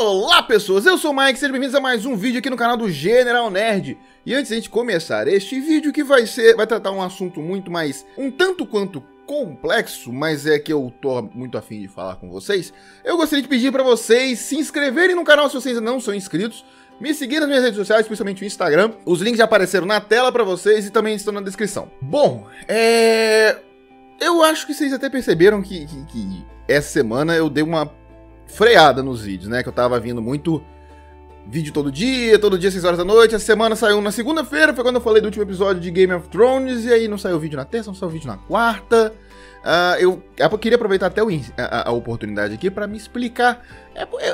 Olá pessoas, eu sou o Mike, sejam bem-vindos a mais um vídeo aqui no canal do General Nerd. E antes de a gente começar este vídeo, que vai tratar um assunto muito mais, um tanto quanto complexo, mas é que eu tô muito afim de falar com vocês, eu gostaria de pedir para vocês se inscreverem no canal se vocês ainda não são inscritos, me seguir nas minhas redes sociais, principalmente o Instagram. Os links já apareceram na tela para vocês e também estão na descrição. Bom, eu acho que vocês até perceberam que essa semana eu dei uma freada nos vídeos, né? Que eu tava vindo muito vídeo todo dia 6 horas da noite. Essa semana saiu na segunda-feira, foi quando eu falei do último episódio de Game of Thrones. E aí não saiu vídeo na terça, não saiu vídeo na quarta. Eu queria aproveitar até a oportunidade aqui pra me explicar.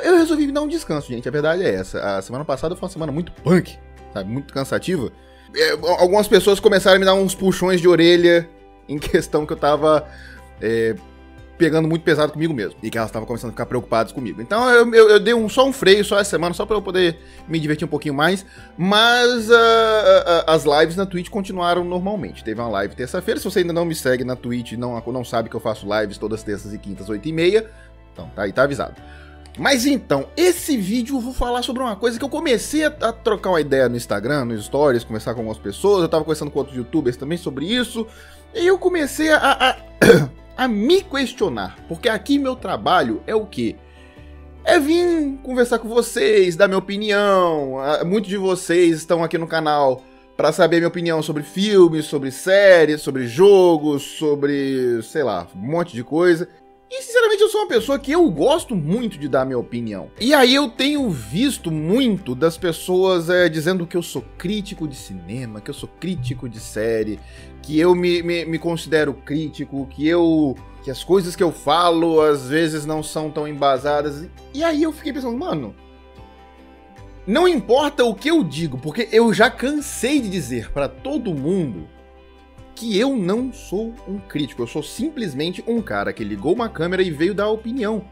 Eu resolvi me dar um descanso, gente. A verdade é essa. A semana passada foi uma semana muito punk, sabe? Muito cansativa. Algumas pessoas começaram a me dar uns puxões de orelha em questão que eu tava pegando muito pesado comigo mesmo. E que elas estavam começando a ficar preocupadas comigo. Então eu dei só um freio só essa semana, só pra eu poder me divertir um pouquinho mais. Mas as lives na Twitch continuaram normalmente. Teve uma live terça-feira. Se você ainda não me segue na Twitch, não sabe que eu faço lives todas terças e quintas, 8h30. Então tá aí, tá avisado. Mas então, esse vídeo eu vou falar sobre uma coisa que eu comecei a trocar uma ideia no Instagram, nos stories, conversar com algumas pessoas. Eu tava conversando com outros youtubers também sobre isso. E eu comecei a me questionar, porque aqui meu trabalho é o quê? É vir conversar com vocês, dar minha opinião. Muitos de vocês estão aqui no canal para saber minha opinião sobre filmes, sobre séries, sobre jogos, sobre, sei lá, um monte de coisa. E sinceramente eu sou uma pessoa que eu gosto muito de dar minha opinião. E aí eu tenho visto muito das pessoas dizendo que eu sou crítico de cinema, que eu sou crítico de série, que eu me considero crítico, que as coisas que eu falo às vezes não são tão embasadas. E aí eu fiquei pensando, mano, não importa o que eu digo, porque eu já cansei de dizer pra todo mundo que eu não sou um crítico, eu sou simplesmente um cara que ligou uma câmera e veio dar opinião.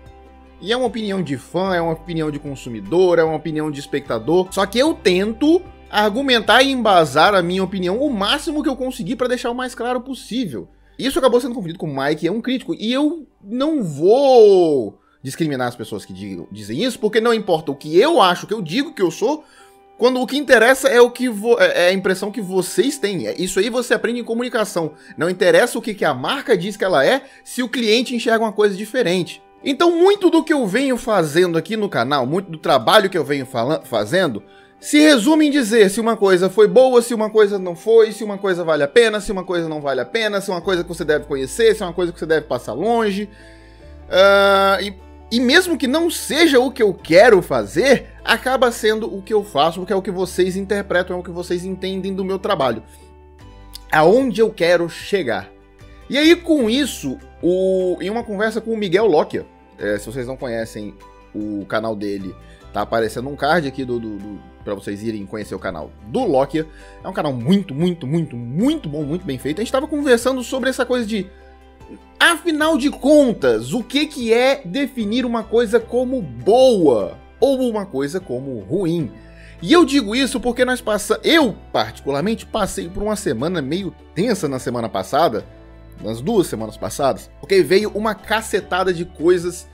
E é uma opinião de fã, é uma opinião de consumidor, é uma opinião de espectador, só que eu tento argumentar e embasar a minha opinião o máximo que eu conseguir para deixar o mais claro possível. Isso acabou sendo confundido com o Mike, é um crítico, e eu não vou discriminar as pessoas que dizem isso, porque não importa o que eu acho, o que eu digo que eu sou, quando o que interessa é é a impressão que vocês têm. Isso aí você aprende em comunicação. Não interessa o que a marca diz que ela é, se o cliente enxerga uma coisa diferente. Então muito do que eu venho fazendo aqui no canal, muito do trabalho que eu venho fazendo, se resume em dizer se uma coisa foi boa, se uma coisa não foi, se uma coisa vale a pena, se uma coisa não vale a pena, se uma coisa que você deve conhecer, se é uma coisa que você deve passar longe. E mesmo que não seja o que eu quero fazer, acaba sendo o que eu faço, porque é o que vocês interpretam, é o que vocês entendem do meu trabalho. Aonde eu quero chegar. E aí, com isso, em uma conversa com o Miguel Lockyer, se vocês não conhecem o canal dele, tá aparecendo um card aqui para vocês irem conhecer o canal do Lockyer. É um canal muito bom, muito bem feito. A gente estava conversando sobre essa coisa de, afinal de contas, o que é definir uma coisa como boa ou uma coisa como ruim? E eu digo isso porque eu particularmente passei por uma semana meio tensa na semana passada, nas 2 semanas passadas, porque veio uma cacetada de coisas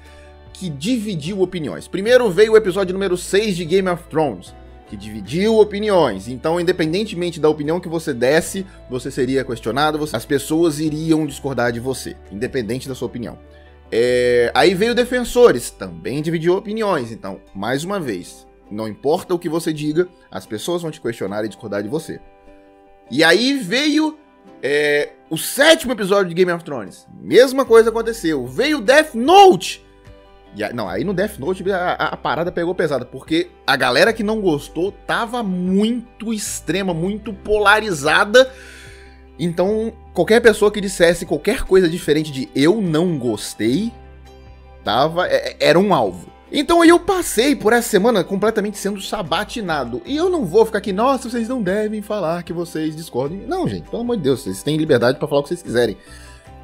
que dividiu opiniões. Primeiro veio o episódio número 6 de Game of Thrones, que dividiu opiniões. Então, independentemente da opinião que você desse, você seria questionado, as pessoas iriam discordar de você, independente da sua opinião. Aí veio Defensores, também dividiu opiniões. Então, mais uma vez, não importa o que você diga, as pessoas vão te questionar e discordar de você. E aí veio o 7º episódio de Game of Thrones. Mesma coisa aconteceu. Veio Death Note. Aí no Death Note a parada pegou pesada, porque a galera que não gostou tava muito extrema, muito polarizada. Então, qualquer pessoa que dissesse qualquer coisa diferente de eu não gostei, era um alvo. Então aí eu passei por essa semana completamente sendo sabatinado. E eu não vou ficar aqui, nossa, vocês não devem falar que vocês discordem. Não, gente, pelo amor de Deus, vocês têm liberdade pra falar o que vocês quiserem.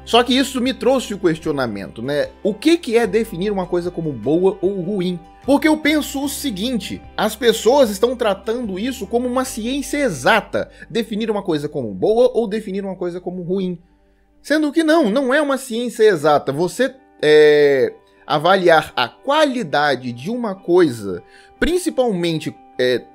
Só que isso me trouxe o questionamento, né? O que é definir uma coisa como boa ou ruim? Porque eu penso o seguinte, as pessoas estão tratando isso como uma ciência exata, definir uma coisa como boa ou definir uma coisa como ruim. Sendo que não é uma ciência exata. avaliar a qualidade de uma coisa, principalmente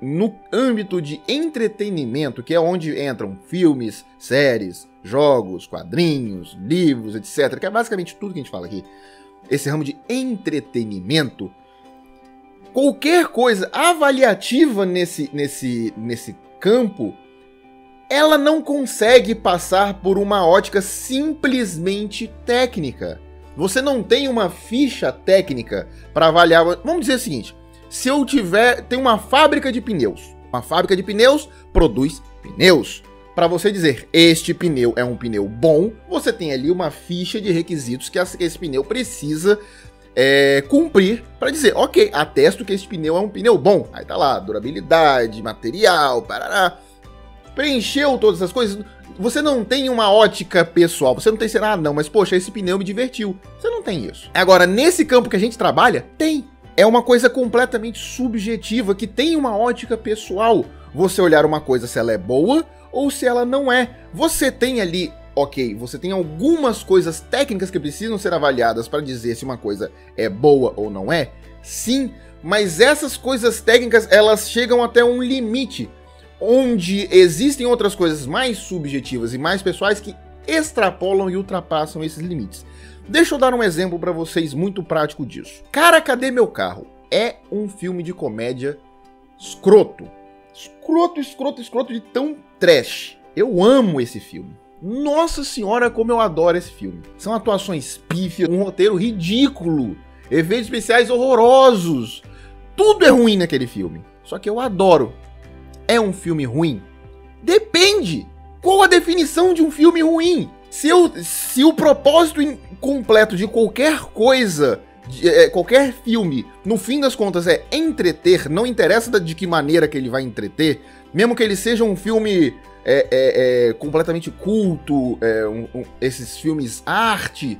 no âmbito de entretenimento, que é onde entram filmes, séries, jogos, quadrinhos, livros, etc., que é basicamente tudo que a gente fala aqui, esse ramo de entretenimento, qualquer coisa avaliativa nesse campo, ela não consegue passar por uma ótica simplesmente técnica. Você não tem uma ficha técnica para avaliar. Vamos dizer o seguinte, se eu tem uma fábrica de pneus. Uma fábrica de pneus produz pneus. Para você dizer, este pneu é um pneu bom, você tem ali uma ficha de requisitos que esse pneu precisa cumprir para dizer, ok, atesto que este pneu é um pneu bom. Aí tá lá, durabilidade, material, parará. Preencheu todas essas coisas, você não tem uma ótica pessoal, você não tem, não, mas poxa, esse pneu me divertiu. Você não tem isso. Agora, nesse campo que a gente trabalha, tem. É uma coisa completamente subjetiva, que tem uma ótica pessoal. Você olhar uma coisa se ela é boa ou se ela não é. Você tem ali, ok, você tem algumas coisas técnicas que precisam ser avaliadas para dizer se uma coisa é boa ou não é. Sim, mas essas coisas técnicas, elas chegam até um limite, onde existem outras coisas mais subjetivas e mais pessoais que extrapolam e ultrapassam esses limites. Deixa eu dar um exemplo para vocês muito prático disso. Cara, Cadê Meu Carro? É um filme de comédia escroto. Escroto de tão trash. Eu amo esse filme. Nossa senhora, como eu adoro esse filme. São atuações pífias, um roteiro ridículo, efeitos especiais horrorosos. Tudo é ruim naquele filme. Só que eu adoro. É um filme ruim? Depende! Qual a definição de um filme ruim? Se o propósito completo de qualquer coisa, qualquer filme, no fim das contas é entreter, não interessa de que maneira que ele vai entreter, mesmo que ele seja um filme completamente culto, esses filmes arte,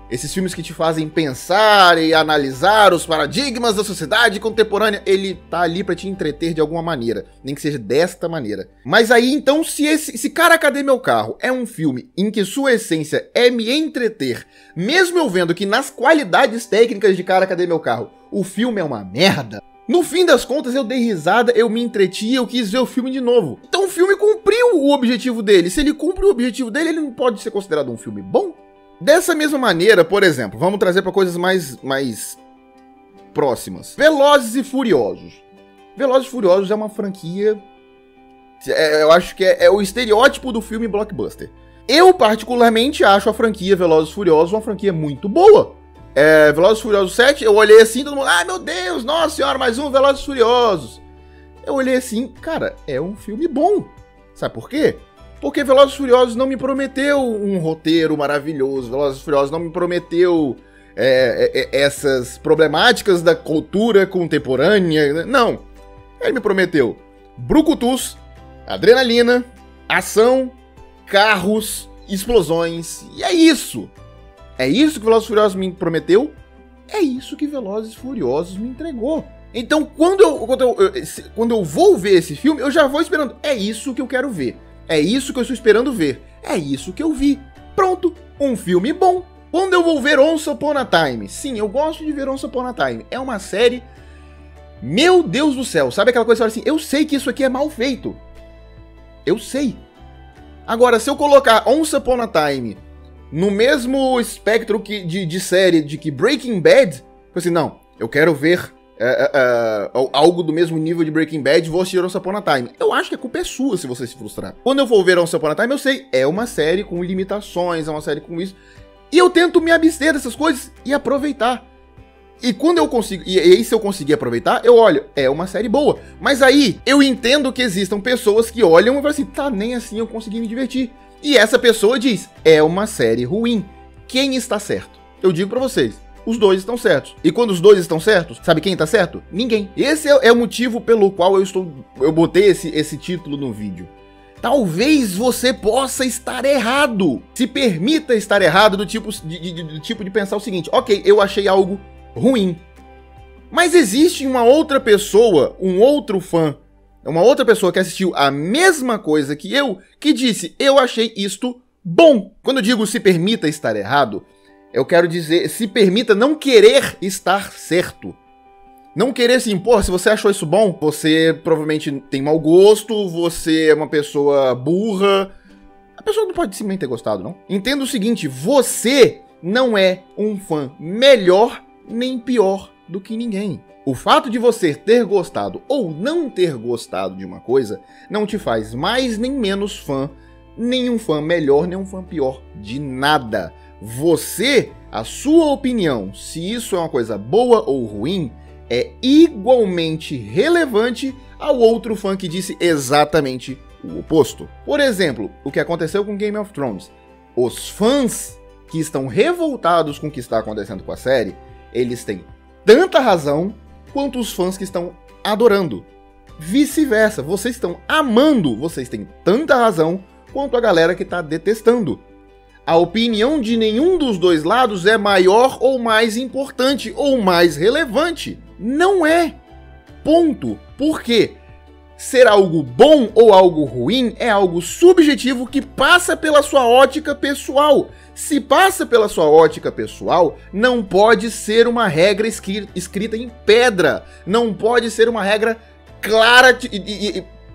esses filmes que te fazem pensar e analisar os paradigmas da sociedade contemporânea, ele tá ali pra te entreter de alguma maneira, nem que seja desta maneira. Mas aí, então, se Cara, Cadê Meu Carro é um filme em que sua essência é me entreter, mesmo eu vendo que nas qualidades técnicas de Cara, Cadê Meu Carro, o filme é uma merda, no fim das contas eu dei risada, eu me entreti e eu quis ver o filme de novo. Então o filme cumpriu o objetivo dele. Se ele cumpre o objetivo dele, ele não pode ser considerado um filme bom? Dessa mesma maneira, por exemplo, vamos trazer para coisas mais próximas. Velozes e Furiosos. Velozes e Furiosos é uma franquia... eu acho que é o estereótipo do filme blockbuster. Eu, particularmente, acho a franquia Velozes e Furiosos uma franquia muito boa. Velozes e Furiosos 7, eu olhei assim, todo mundo... Ah, meu Deus, nossa senhora, mais um Velozes e Furiosos. Eu olhei assim, cara, é um filme bom. Sabe por quê? Porque Velozes e Furiosos não me prometeu um roteiro maravilhoso. Velozes e Furiosos não me prometeu essas problemáticas da cultura contemporânea. Não. Ele me prometeu brucutus, adrenalina, ação, carros, explosões. E é isso. É isso que Velozes e Furiosos me prometeu. É isso que Velozes e Furiosos me entregou. Então, quando eu vou ver esse filme, eu já vou esperando. É isso que eu quero ver. É isso que eu estou esperando ver. É isso que eu vi. Pronto, um filme bom. Quando eu vou ver Once Upon a Time, sim, eu gosto de ver Once Upon a Time. É uma série... Meu Deus do céu, sabe aquela coisa que você fala assim, eu sei que isso aqui é mal feito. Eu sei. Agora, se eu colocar Once Upon a Time no mesmo espectro de série de que Breaking Bad, eu assim, não, eu quero ver... algo do mesmo nível de Breaking Bad, vou assistir Once Upon a Time. Eu acho que a culpa é sua se você se frustrar. Quando eu for ver Once Upon a Time, eu sei, é uma série com limitações, é uma série com isso. E eu tento me abster dessas coisas e aproveitar. E quando eu consigo, e aí se eu conseguir aproveitar, eu olho, é uma série boa. Mas aí, eu entendo que existam pessoas que olham e falam assim, tá, nem assim eu consegui me divertir. E essa pessoa diz, é uma série ruim. Quem está certo? Eu digo pra vocês, os dois estão certos. E quando os dois estão certos, sabe quem tá certo? Ninguém. Esse é o motivo pelo qual eu botei esse título no vídeo. Talvez você possa estar errado. Se permita estar errado do tipo de pensar o seguinte, ok, eu achei algo ruim. Mas existe uma outra pessoa, um outro fã, uma outra pessoa que assistiu a mesma coisa que disse, eu achei isto bom. Quando eu digo se permita estar errado, Eu quero dizer, se permita não querer estar certo. Não querer se impor. Se você achou isso bom, você provavelmente tem mau gosto, você é uma pessoa burra. A pessoa não pode simplesmente ter gostado, não. Entenda o seguinte, você não é um fã melhor nem pior do que ninguém. O fato de você ter gostado ou não ter gostado de uma coisa não te faz mais nem menos fã, nem um fã melhor, nem um fã pior de nada. Você, a sua opinião, se isso é uma coisa boa ou ruim, é igualmente relevante ao outro fã que disse exatamente o oposto. Por exemplo, o que aconteceu com Game of Thrones. Os fãs que estão revoltados com o que está acontecendo com a série, eles têm tanta razão quanto os fãs que estão adorando. Vice-versa, vocês estão amando, vocês têm tanta razão quanto a galera que está detestando. A opinião de nenhum dos dois lados é maior ou mais importante ou mais relevante. Não é. Ponto. Por quê? Ser algo bom ou algo ruim é algo subjetivo que passa pela sua ótica pessoal. Se passa pela sua ótica pessoal, não pode ser uma regra escrita em pedra. Não pode ser uma regra clara,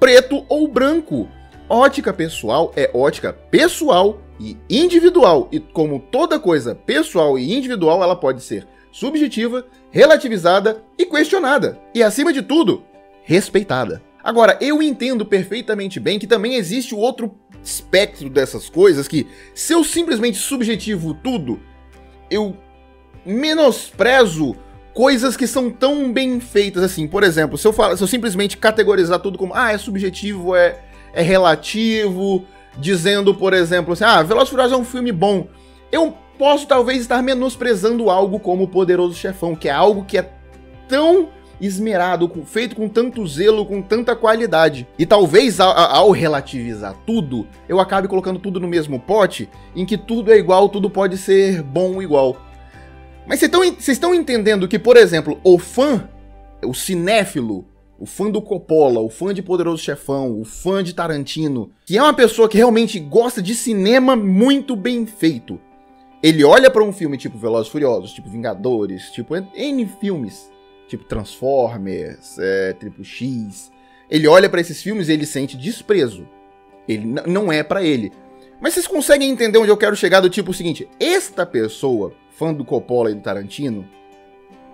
preto ou branco. Ótica pessoal é ótica pessoal e individual. E como toda coisa pessoal e individual, ela pode ser subjetiva, relativizada e questionada. E acima de tudo, respeitada. Agora, eu entendo perfeitamente bem que também existe o outro espectro dessas coisas que, se eu simplesmente subjetivo tudo, eu menosprezo coisas que são tão bem feitas assim. Por exemplo, se eu simplesmente categorizar tudo como, é subjetivo, é relativo, dizendo, por exemplo, assim, Velozes e Furiosos é um filme bom, eu posso talvez estar menosprezando algo como O Poderoso Chefão, que é algo que é tão esmerado, feito com tanto zelo, com tanta qualidade. E talvez ao relativizar tudo, eu acabe colocando tudo no mesmo pote, em que tudo é igual, tudo pode ser bom igual. Mas vocês estão entendendo que, por exemplo, o fã, o cinéfilo, o fã do Coppola, o fã de Poderoso Chefão, o fã de Tarantino, que é uma pessoa que realmente gosta de cinema muito bem feito, ele olha pra um filme tipo Velozes e Furiosos, tipo Vingadores, tipo N filmes, tipo Transformers, Triple X. Ele olha pra esses filmes e ele sente desprezo. Ele não é pra ele. Mas vocês conseguem entender onde eu quero chegar do tipo o seguinte, esta pessoa, fã do Coppola e do Tarantino,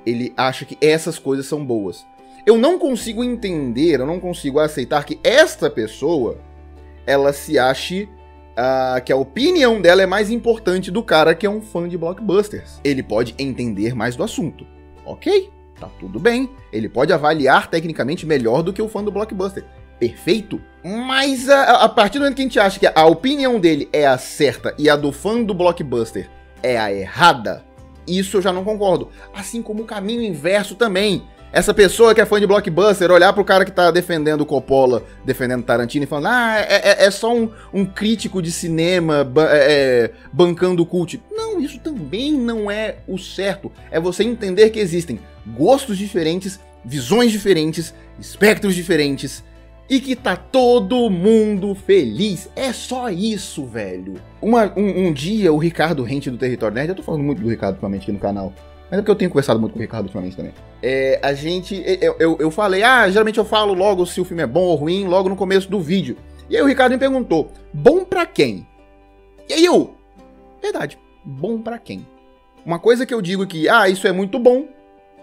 ele acha que essas coisas são boas. Eu não consigo entender, eu não consigo aceitar que esta pessoa, ela se ache que a opinião dela é mais importante do cara que é um fã de blockbusters. Ele pode entender mais do assunto, ok? Tá tudo bem. Ele pode avaliar tecnicamente melhor do que o fã do blockbuster. Perfeito. Mas a partir do momento que a gente acha que a opinião dele é a certa e a do fã do blockbuster é a errada, isso eu já não concordo. Assim como o caminho inverso também. Essa pessoa que é fã de blockbuster olhar pro cara que tá defendendo o Coppola, defendendo Tarantino e falando, é só um crítico de cinema bancando o cult. Não, isso também não é o certo. É você entender que existem gostos diferentes, visões diferentes, espectros diferentes, e que tá todo mundo feliz. É só isso, velho. Um dia o Ricardo Rente do Território Nerd, eu tô falando muito do Ricardo ultimamente aqui no canal, mas é porque eu tenho conversado muito com o Ricardo ultimamente também. Eu falei, geralmente eu falo logo se o filme é bom ou ruim, logo no começo do vídeo. E aí o Ricardo me perguntou, bom pra quem? E aí verdade, bom pra quem? Uma coisa que eu digo que, isso é muito bom,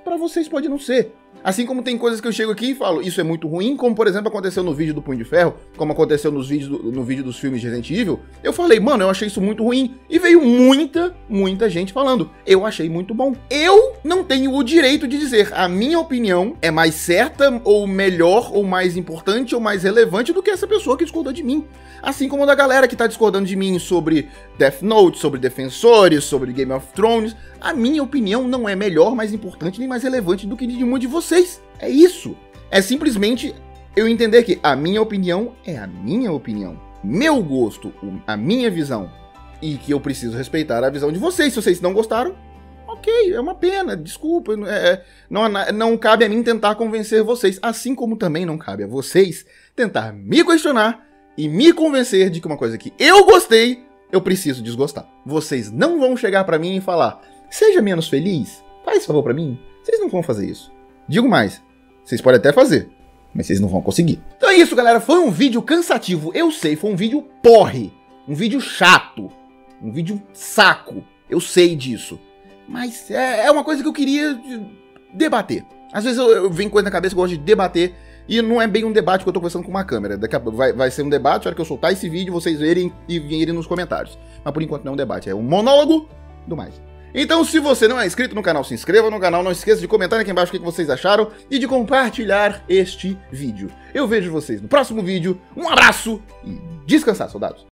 pra vocês pode não ser. Assim como tem coisas que eu chego aqui e falo, isso é muito ruim, como por exemplo aconteceu no vídeo do Punho de Ferro, como aconteceu no vídeo dos filmes de Resident Evil, eu falei, mano, eu achei isso muito ruim, e veio muita gente falando, eu achei muito bom. Eu não tenho o direito de dizer, a minha opinião é mais certa, ou melhor, ou mais importante, ou mais relevante do que essa pessoa que discordou de mim. Assim como da galera que tá discordando de mim sobre Death Note, sobre Defensores, sobre Game of Thrones, a minha opinião não é melhor, mais importante, nem mais relevante do que de um de vocês. É isso. É simplesmente eu entender que a minha opinião é a minha opinião. Meu gosto, a minha visão. E que eu preciso respeitar a visão de vocês. Se vocês não gostaram, ok, é uma pena, desculpa. Não cabe a mim tentar convencer vocês. Assim como também não cabe a vocês tentar me questionar e me convencer de que uma coisa que eu gostei eu preciso desgostar. Vocês não vão chegar pra mim e falar, seja menos feliz, faz favor pra mim. Vocês não vão fazer isso. Digo mais, vocês podem até fazer, mas vocês não vão conseguir. Então é isso, galera, foi um vídeo cansativo, eu sei, foi um vídeo porre, um vídeo chato, um vídeo saco, eu sei disso. Mas é uma coisa que eu queria debater. Às vezes eu venho coisa na cabeça que eu gosto de debater, e não é bem um debate que eu tô conversando com uma câmera. Daqui a pouco vai ser um debate, na hora que eu soltar esse vídeo, vocês verem e virem nos comentários. Mas por enquanto não é um debate, é um monólogo do mais. Então, se você não é inscrito no canal, se inscreva no canal, não esqueça de comentar aqui embaixo o que vocês acharam e de compartilhar este vídeo. Eu vejo vocês no próximo vídeo, um abraço e descansar, soldados!